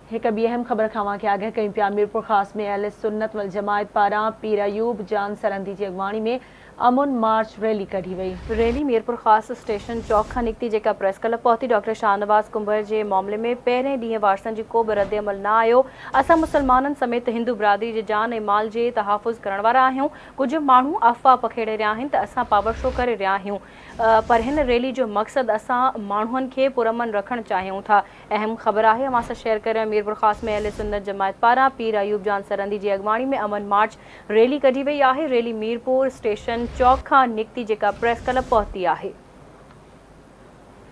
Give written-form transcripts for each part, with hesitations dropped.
एक अभी अहम खबर खावा के आगे कहीं पिया मीरपुर खास में अहले सुन्नत वल जमायत पारा पीर अयूब जान सरंदी जी अगवाणी में अमुन मार्च रैली कढी वई। रैली मीरपुर खास स्टेशन चौक खां निकिती जेका प्रेस क्लब पहुती। डॉक्टर शाहनवाज कुंभर जे मामले में पहिरें ॾींहुं वारसनि जी को बि रद्द अमल न आयो। असां मुसलमाननि समेत हिंदू बिरादरी जे जान ऐं माल जे तहफ़ुज़ करण वारा आहियूं। कुझु माण्हू अफ़वाह पखेड़े रहिया आहिनि त असां पावर शो करे रहिया आहियूं, पर हिन रैली जो मक़सदु असां माण्हुनि खे पुरअमन रखणु चाहियूं था। अहम ख़बर आहे अवां सां शेयर करे मीरपुर खास में अहले सुन्नत जमायत पारां पीर अयूब जान सरंदी जी अगवाणी में अमन मार्च रैली कढी वई आहे। रैली मीरपुर स्टेशन चौक खां निकिती जेका प्रेस क्लब पहुती आहे।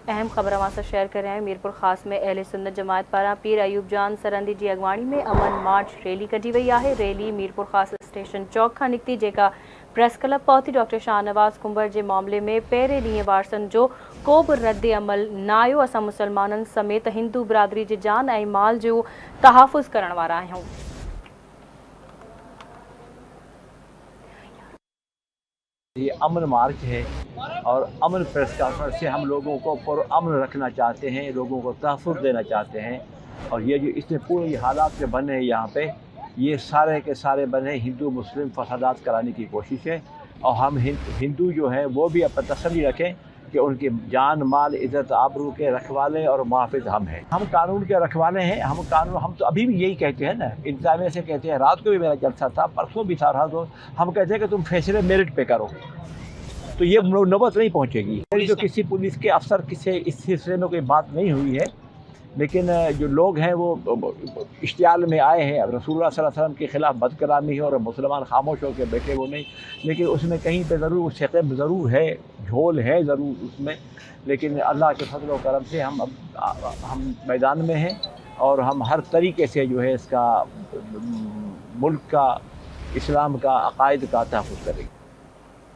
अहम ख़बर अवां सां शेयर करे आहियूं मीरपुर खास में अहले सुन्नत जमायत पारां पीर अयूब जान सरंदी जी अगवाणी में अमन मार्च रैली कढी वई आहे। रैली मीरपुर खास स्टेशन चौक खां निकिती जेका प्रेस क्लब पहुती। डॉक्टर शाहनवाज कुंभर जे मामले में पहिरें ॾींहुं वारसनि जो को बि रद्द अमल न आयो। असां मुसलमाननि समेत हिंदू बिरादरी जे जान ऐं माल जो तहफ़ुज़ करण वारा आहियूं। ये अमन मार्च है और अमन प्रेस कॉन्फ्रेंस से हम लोगों को पुरअमन रखना चाहते हैं, लोगों को तहफ़्फ़ुज़ देना चाहते हैं। और ये जो इसमें पूरे हालात जो बने हैं यहाँ पे, ये सारे के सारे बने हिंदू मुस्लिम फसादात कराने की कोशिश है। और हम हिंदू जो हैं वो भी अपना तसल्ली रखें कि उनकी जान माल इज़्ज़त आबरू के रखवाले और मुहाफ़िज़ हम हैं। हम कानून के रखवाले हैं। हम तो अभी भी यही कहते हैं ना, इंतज़ामिया से कहते हैं। रात को भी मेरा जलसा था, परसों भी था, रात को हम कहते हैं कि तुम फैसले मेरिट पे करो, तो ये नौबत नहीं पहुंचेगी। मेरी जो किसी पुलिस के अफसर किसी इस सिलसिले में कोई बात नहीं हुई है, लेकिन जो लोग हैं वो इश्तियाल में आए हैं। अब रसूलुल्लाह सल्लल्लाहु अलैहि वसल्लम के ख़िलाफ़ बदकलामी है और मुसलमान खामोश होकर बैठे वो नहीं, लेकिन उसमें कहीं पे ज़रूर शिकम ज़रूर है, झोल है ज़रूर उसमें। लेकिन अल्लाह के फज़ल व करम से हम मैदान में हैं और हम हर तरीके से जो है इसका मुल्क का, इस्लाम का, अक़ायद का तहफ़्फ़ुज़ करेंगे।